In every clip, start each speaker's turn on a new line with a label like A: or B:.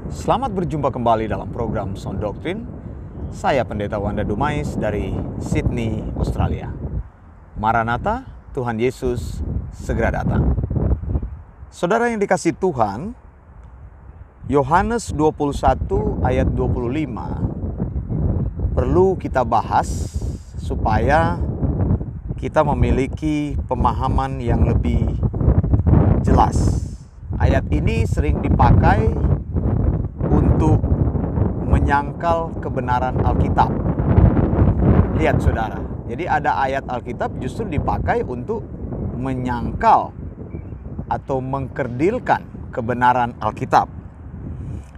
A: Selamat berjumpa kembali dalam program Sound Doctrine. Saya Pendeta Wanda Dumais dari Sydney, Australia. Maranatha, Tuhan Yesus segera datang. Saudara yang dikasihi Tuhan, Yohanes 21 ayat 25 perlu kita bahas supaya kita memiliki pemahaman yang lebih jelas. Ayat ini sering dipakai untuk menyangkal kebenaran Alkitab. Lihat saudara, jadi ada ayat Alkitab justru dipakai untuk menyangkal atau mengkerdilkan kebenaran Alkitab.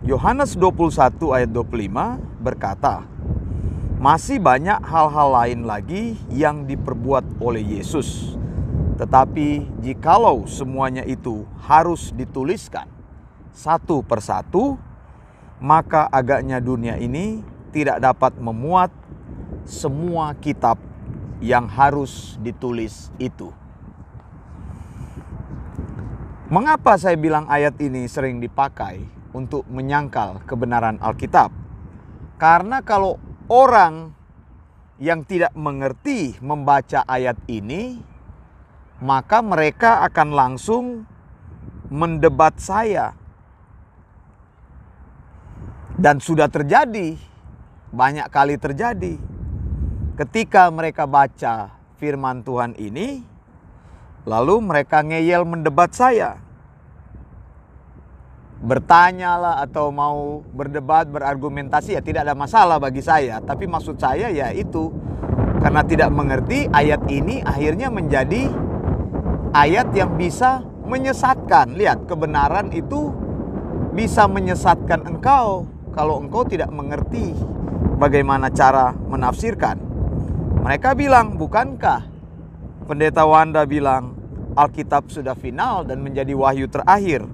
A: Yohanes 21 ayat 25 berkata, masih banyak hal-hal lain lagi yang diperbuat oleh Yesus. Tetapi jikalau semuanya itu harus dituliskan satu persatu, maka agaknya dunia ini tidak dapat memuat semua kitab yang harus ditulis itu. Mengapa saya bilang ayat ini sering dipakai untuk menyangkal kebenaran Alkitab? Karena kalau orang yang tidak mengerti membaca ayat ini, maka mereka akan langsung mendebat saya. Dan sudah terjadi, banyak kali terjadi. Ketika mereka baca firman Tuhan ini, lalu mereka ngeyel mendebat saya. Bertanyalah atau mau berdebat, berargumentasi, ya tidak ada masalah bagi saya. Tapi maksud saya ya itu, karena tidak mengerti, ayat ini akhirnya menjadi ayat yang bisa menyesatkan. Lihat, kebenaran itu bisa menyesatkan engkau kalau engkau tidak mengerti bagaimana cara menafsirkan. Mereka bilang, bukankah Pendeta Wanda bilang Alkitab sudah final dan menjadi wahyu terakhir?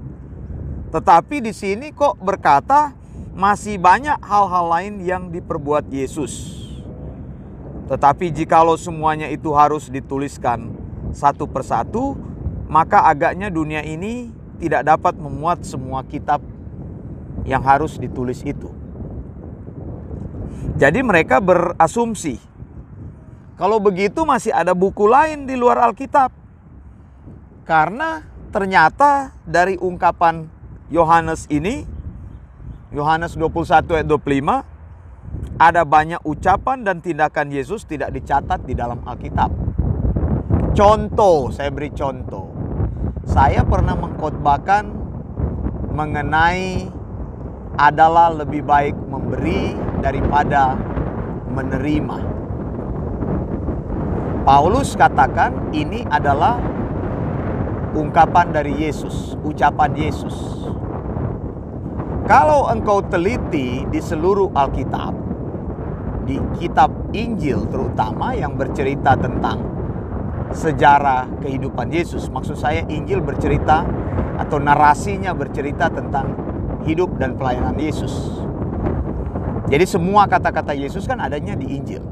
A: Tetapi di sini kok berkata masih banyak hal-hal lain yang diperbuat Yesus. Tetapi jikalau semuanya itu harus dituliskan satu persatu, maka agaknya dunia ini tidak dapat memuat semua kitab yang harus ditulis itu. Jadi mereka berasumsi, kalau begitu masih ada buku lain di luar Alkitab. Karena ternyata dari ungkapan Yohanes ini, Yohanes 21 ayat 25, ada banyak ucapan dan tindakan Yesus tidak dicatat di dalam Alkitab. Contoh, saya beri contoh. Saya pernah mengkhotbahkan mengenai adalah lebih baik memberi daripada menerima. Paulus katakan ini adalah ungkapan dari Yesus, ucapan Yesus. Kalau engkau teliti di seluruh Alkitab, di kitab Injil terutama yang bercerita tentang sejarah kehidupan Yesus. Maksud saya Injil bercerita atau narasinya bercerita tentang hidup dan pelayanan Yesus. Jadi semua kata-kata Yesus kan adanya di Injil.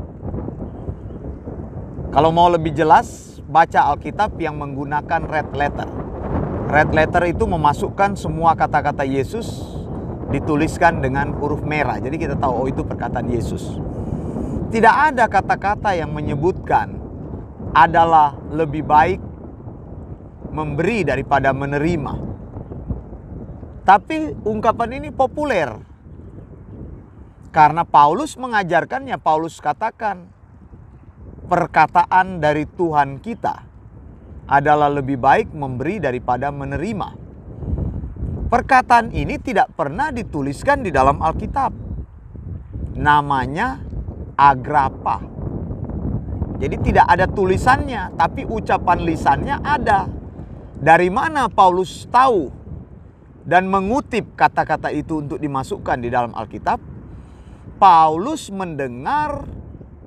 A: Kalau mau lebih jelas, baca Alkitab yang menggunakan red letter. Red letter itu memasukkan semua kata-kata Yesus dituliskan dengan huruf merah. Jadi kita tahu, oh itu perkataan Yesus. Tidak ada kata-kata yang menyebutkan adalah lebih baik memberi daripada menerima. Tapi ungkapan ini populer. Karena Paulus mengajarkannya, Paulus katakan, perkataan dari Tuhan kita adalah lebih baik memberi daripada menerima. Perkataan ini tidak pernah dituliskan di dalam Alkitab. Namanya Agrapa. Jadi tidak ada tulisannya, tapi ucapan lisannya ada. Dari mana Paulus tahu dan mengutip kata-kata itu untuk dimasukkan di dalam Alkitab? Paulus mendengar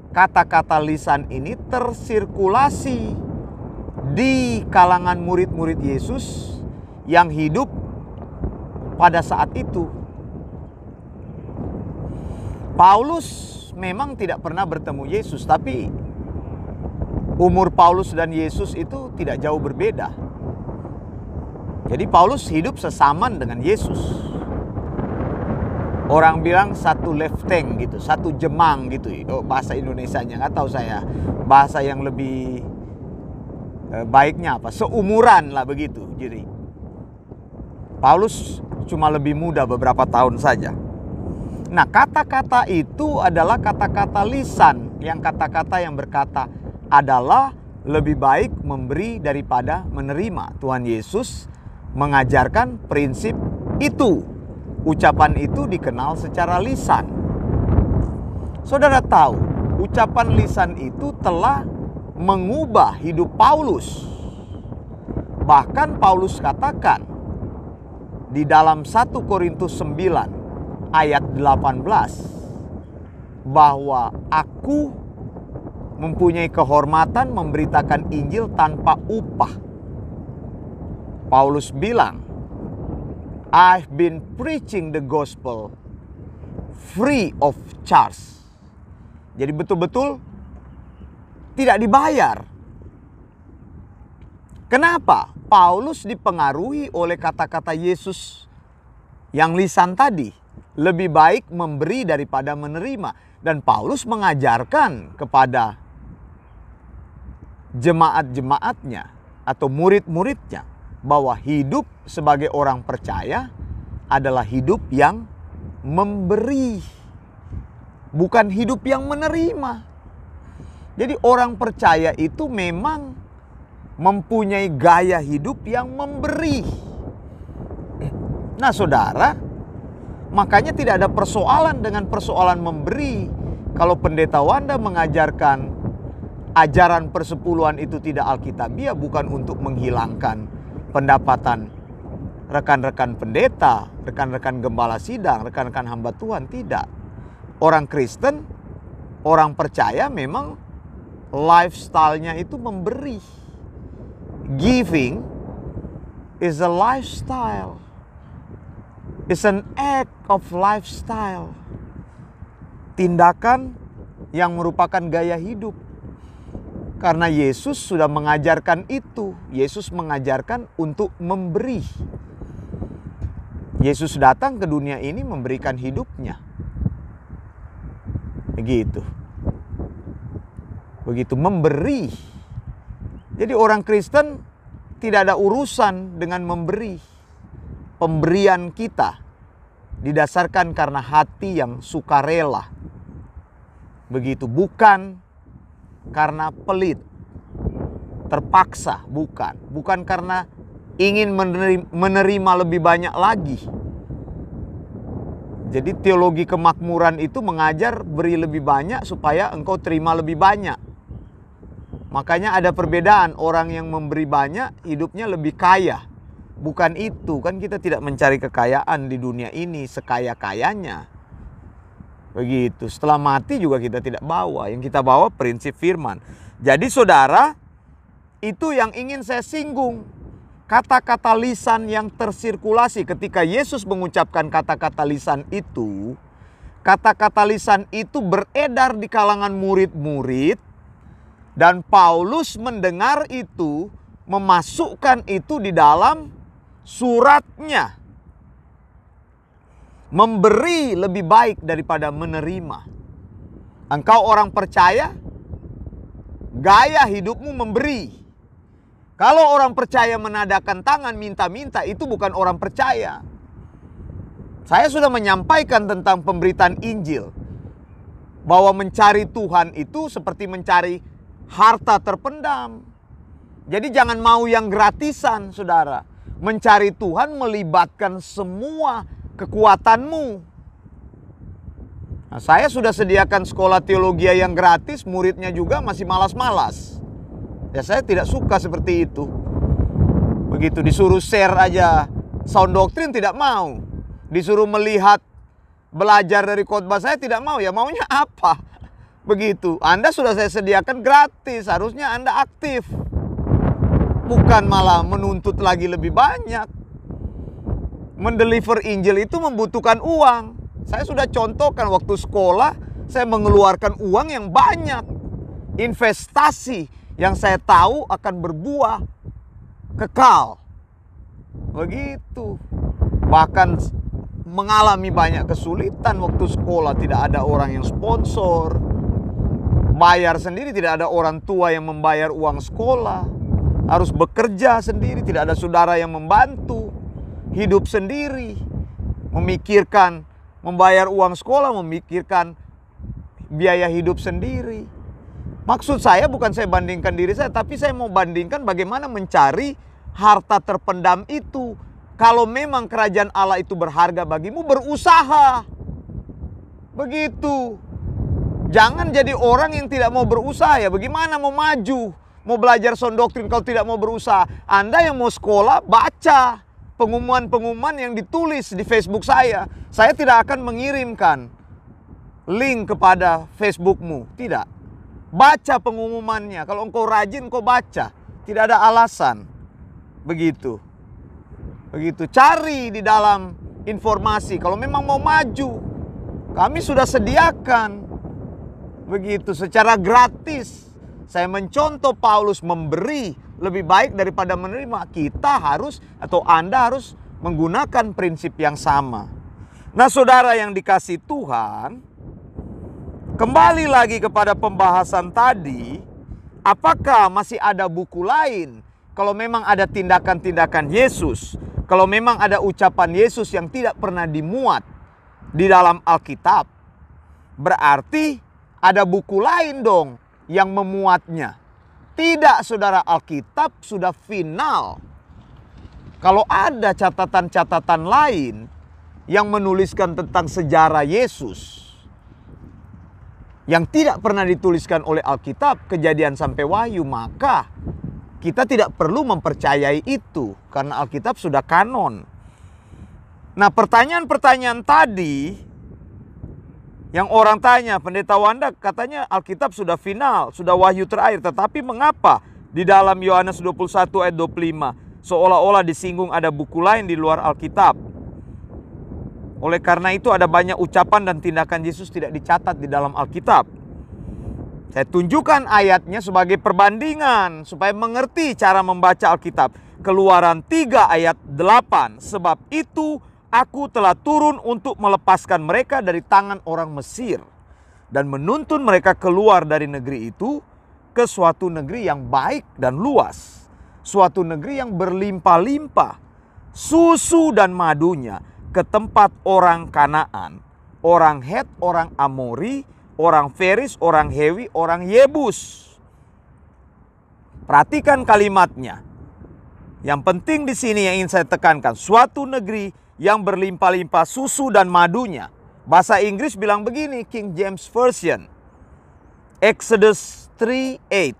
A: kata-kata lisan ini tersirkulasi di kalangan murid-murid Yesus yang hidup pada saat itu. Paulus memang tidak pernah bertemu Yesus, tapi umur Paulus dan Yesus itu tidak jauh berbeda. Jadi Paulus hidup sesaman dengan Yesus. Orang bilang satu lefting gitu, satu jemang gitu. Bahasa Indonesianya nggak tahu saya. Bahasa yang lebih baiknya apa? Seumuran lah begitu. Jadi Paulus cuma lebih muda beberapa tahun saja. Nah, kata-kata itu adalah kata-kata lisan. Yang kata-kata yang berkata adalah lebih baik memberi daripada menerima. Tuhan Yesus mengajarkan prinsip itu. Ucapan itu dikenal secara lisan. Saudara tahu, ucapan lisan itu telah mengubah hidup Paulus. Bahkan Paulus katakan di dalam 1 Korintus 9 ayat 18 bahwa aku mempunyai kehormatan memberitakan Injil tanpa upah. Paulus bilang, I've been preaching the gospel free of charge. Jadi betul-betul tidak dibayar. Kenapa? Paulus dipengaruhi oleh kata-kata Yesus yang lisan tadi. Lebih baik memberi daripada menerima. Dan Paulus mengajarkan kepada jemaat-jemaatnya atau murid-muridnya bahwa hidup sebagai orang percaya adalah hidup yang memberi, bukan hidup yang menerima. Jadi orang percaya itu memang mempunyai gaya hidup yang memberi. Nah, saudara, makanya tidak ada persoalan dengan persoalan memberi. Kalau pendeta Wanda mengajarkan ajaran persepuluhan itu tidak alkitabiah, bukan untuk menghilangkan pendapatan rekan-rekan pendeta, rekan-rekan gembala sidang, rekan-rekan hamba Tuhan. Tidak. Orang Kristen, orang percaya memang lifestyle-nya itu memberi. Giving is a lifestyle. It's an act of lifestyle. Tindakan yang merupakan gaya hidup. Karena Yesus sudah mengajarkan itu. Yesus mengajarkan untuk memberi. Yesus datang ke dunia ini memberikan hidupnya. Begitu. Begitu memberi. Jadi orang Kristen tidak ada urusan dengan memberi. Pemberian kita didasarkan karena hati yang sukarela. Begitu, bukan karena pelit, terpaksa, bukan. Bukan karena ingin menerima lebih banyak lagi. Jadi teologi kemakmuran itu mengajar beri lebih banyak supaya engkau terima lebih banyak. Makanya ada perbedaan, orang yang memberi banyak hidupnya lebih kaya. Bukan itu, kan kita tidak mencari kekayaan di dunia ini sekaya-kayanya. Begitu, setelah mati juga kita tidak bawa. Yang kita bawa prinsip firman. Jadi saudara, itu yang ingin saya singgung. Kata-kata lisan yang tersirkulasi ketika Yesus mengucapkan kata-kata lisan itu. Kata-kata lisan itu beredar di kalangan murid-murid. Dan Paulus mendengar itu, memasukkan itu di dalam suratnya. Memberi lebih baik daripada menerima. Engkau orang percaya, gaya hidupmu memberi. Kalau orang percaya menadakan tangan minta-minta, itu bukan orang percaya. Saya sudah menyampaikan tentang pemberitaan Injil. Bahwa mencari Tuhan itu seperti mencari harta terpendam. Jadi jangan mau yang gratisan, saudara. Mencari Tuhan melibatkan semua kekuatanmu. Nah, saya sudah sediakan sekolah teologi yang gratis, muridnya juga masih malas-malas. Ya saya tidak suka seperti itu. Begitu disuruh share aja sound doctrine tidak mau. Disuruh melihat, belajar dari khotbah saya tidak mau. Ya maunya apa? Begitu. Anda sudah saya sediakan gratis, harusnya Anda aktif. Bukan malah menuntut lagi lebih banyak. Mendeliver Injil itu membutuhkan uang. Saya sudah contohkan waktu sekolah, saya mengeluarkan uang yang banyak. Investasi yang saya tahu akan berbuah kekal. Begitu. Bahkan mengalami banyak kesulitan waktu sekolah. Tidak ada orang yang sponsor, bayar sendiri, tidak ada orang tua yang membayar uang sekolah, harus bekerja sendiri, tidak ada saudara yang membantu, hidup sendiri, memikirkan membayar uang sekolah, memikirkan biaya hidup sendiri. Maksud saya bukan saya bandingkan diri saya, tapi saya mau bandingkan bagaimana mencari harta terpendam itu. Kalau memang kerajaan Allah itu berharga bagimu, berusaha. Begitu. Jangan jadi orang yang tidak mau berusaha. Ya bagaimana mau maju, mau belajar sound doktrin kalau tidak mau berusaha. Anda yang mau sekolah, baca pengumuman-pengumuman yang ditulis di Facebook saya. Saya tidak akan mengirimkan link kepada Facebookmu. Tidak. Baca pengumumannya. Kalau engkau rajin, engkau baca. Tidak ada alasan. Begitu. Begitu. Cari di dalam informasi. Kalau memang mau maju, kami sudah sediakan. Begitu. Secara gratis. Saya mencontoh Paulus memberi lebih baik daripada menerima. Kita harus, atau Anda harus menggunakan prinsip yang sama. Nah saudara yang dikasih Tuhan, kembali lagi kepada pembahasan tadi, apakah masih ada buku lain? Kalau memang ada tindakan-tindakan Yesus, kalau memang ada ucapan Yesus yang tidak pernah dimuat di dalam Alkitab, berarti ada buku lain dong yang memuatnya. Tidak saudara, Alkitab sudah final. Kalau ada catatan-catatan lain yang menuliskan tentang sejarah Yesus yang tidak pernah dituliskan oleh Alkitab, Kejadian sampai Wahyu, maka kita tidak perlu mempercayai itu karena Alkitab sudah kanon. Nah, pertanyaan-pertanyaan tadi yang orang tanya, Pendeta Wanda katanya Alkitab sudah final, sudah wahyu terakhir, tetapi mengapa di dalam Yohanes 21 ayat 25 seolah-olah disinggung ada buku lain di luar Alkitab? Oleh karena itu ada banyak ucapan dan tindakan Yesus tidak dicatat di dalam Alkitab. Saya tunjukkan ayatnya sebagai perbandingan supaya mengerti cara membaca Alkitab. Keluaran 3 ayat 8. Sebab itu aku telah turun untuk melepaskan mereka dari tangan orang Mesir dan menuntun mereka keluar dari negeri itu ke suatu negeri yang baik dan luas, suatu negeri yang berlimpah-limpah susu dan madunya, ke tempat orang Kanaan, orang Het, orang Amori, orang Feris, orang Hewi, orang Yebus. Perhatikan kalimatnya. Yang penting di sini yang ingin saya tekankan, suatu negeri yang berlimpah-limpah susu dan madunya. Bahasa Inggris bilang begini, King James Version. Exodus 3:8.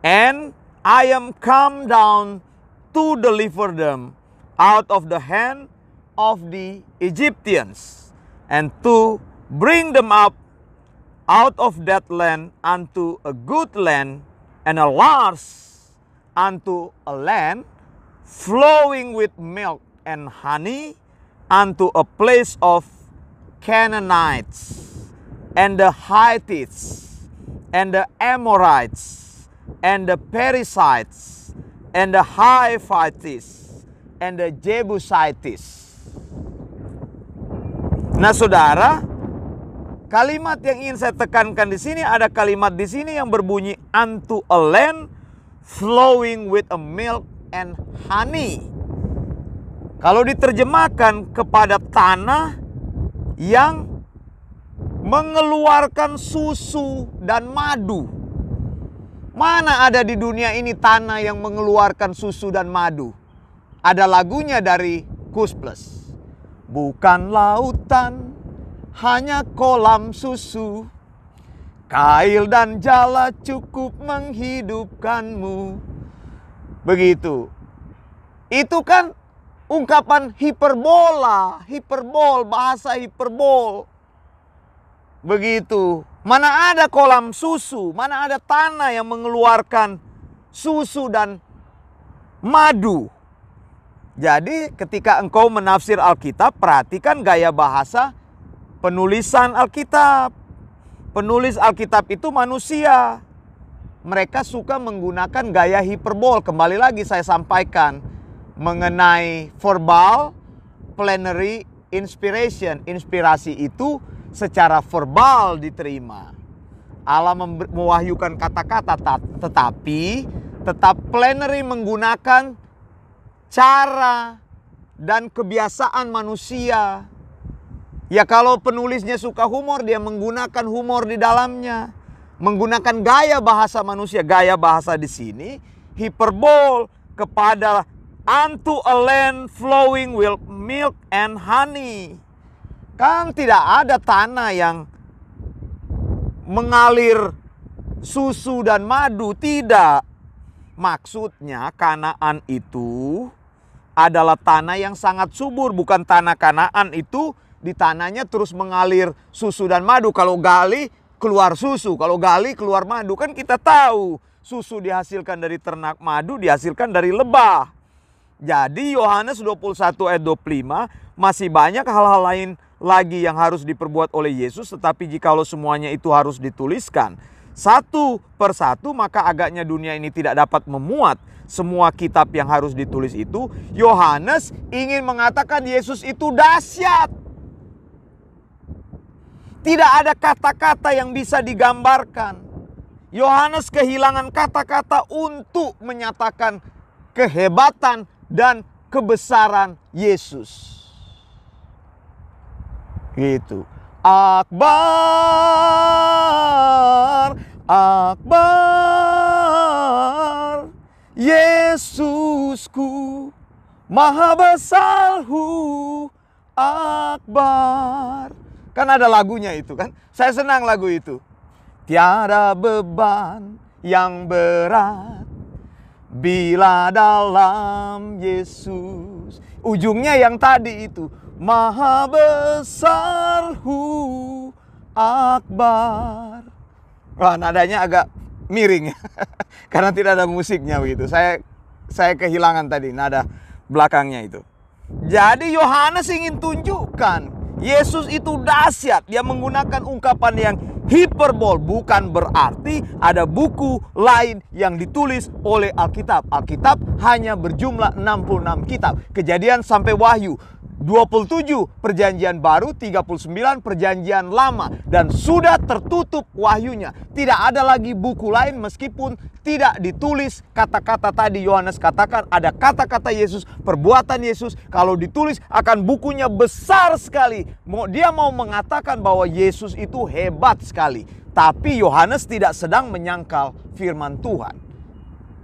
A: And I am come down to deliver them out of the hand of the Egyptians, and to bring them up out of that land unto a good land, and a large unto a land flowing with milk and honey, unto a place of Canaanites, and the Hittites, and the Amorites, and the Perizzites, and the Hivites, and the Jebusites. Nah saudara, kalimat yang ingin saya tekankan di sini, ada kalimat di sini yang berbunyi unto a land flowing with a milk and honey. Kalau diterjemahkan kepada tanah yang mengeluarkan susu dan madu. Mana ada di dunia ini tanah yang mengeluarkan susu dan madu? Ada lagunya dari Kus Plus. Bukan lautan, hanya kolam susu, kail dan jala cukup menghidupkanmu. Begitu. Itu kan ungkapan hiperbola, bahasa hiperbol. Begitu. Mana ada kolam susu, mana ada tanah yang mengeluarkan susu dan madu. Jadi ketika engkau menafsir Alkitab, perhatikan gaya bahasa penulisan Alkitab. Penulis Alkitab itu manusia. Mereka suka menggunakan gaya hiperbol. Kembali lagi saya sampaikan mengenai verbal, plenary, inspirasi itu secara verbal diterima. Allah mewahyukan kata-kata, tetapi tetap plenary menggunakan cara dan kebiasaan manusia. Ya kalau penulisnya suka humor, dia menggunakan humor di dalamnya. Menggunakan gaya bahasa manusia. Gaya bahasa di sini hiperbol kepada unto a land flowing with milk and honey. Kan tidak ada tanah yang mengalir susu dan madu, tidak. Maksudnya Kanaan itu adalah tanah yang sangat subur, bukan tanah Kanaan itu di tanahnya terus mengalir susu dan madu. Kalau gali keluar susu, kalau gali keluar madu. Kan kita tahu susu dihasilkan dari ternak, madu dihasilkan dari lebah. Jadi Yohanes 21 ayat 25 masih banyak hal-hal lain lagi yang harus diperbuat oleh Yesus. Tetapi jikalau semuanya itu harus dituliskan satu persatu, maka agaknya dunia ini tidak dapat memuat semua kitab yang harus ditulis itu. Yohanes ingin mengatakan Yesus itu dahsyat. Tidak ada kata-kata yang bisa digambarkan. Yohanes kehilangan kata-kata untuk menyatakan kehebatan dan kebesaran Yesus. Gitu. Akbar, Akbar, Yesusku, Maha Besarhu, Akbar. Kan ada lagunya itu kan. Saya senang lagu itu. Tiada beban yang berat bila dalam Yesus. Ujungnya yang tadi itu. Maha Besarhu, Akbar. Wah, nadanya agak miring ya. Karena tidak ada musiknya begitu. Saya kehilangan tadi nada belakangnya itu. Jadi Yohanes ingin tunjukkan Yesus itu dahsyat. Dia menggunakan ungkapan yang hiperbol. Bukan berarti ada buku lain yang ditulis oleh Alkitab. Alkitab hanya berjumlah 66 kitab. Kejadian sampai Wahyu 27 perjanjian baru, 39 perjanjian lama. Dan sudah tertutup wahyunya. Tidak ada lagi buku lain meskipun tidak ditulis kata-kata tadi. Yohanes katakan ada kata-kata Yesus, perbuatan Yesus. Kalau ditulis akan bukunya besar sekali. Dia mau mengatakan bahwa Yesus itu hebat sekali. Tapi Yohanes tidak sedang menyangkal firman Tuhan.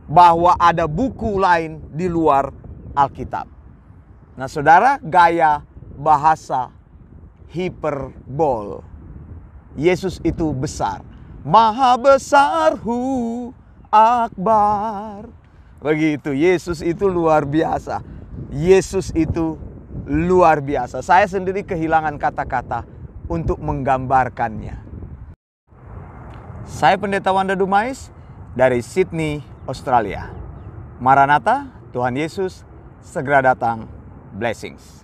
A: Bahwa ada buku lain di luar Alkitab. Nah saudara, gaya bahasa hiperbol. Yesus itu besar. Maha Besarhu, Akbar. Begitu, Yesus itu luar biasa. Yesus itu luar biasa. Saya sendiri kehilangan kata-kata untuk menggambarkannya. Saya Pendeta Wanda Dumais dari Sydney, Australia. Maranatha, Tuhan Yesus segera datang. Blessings.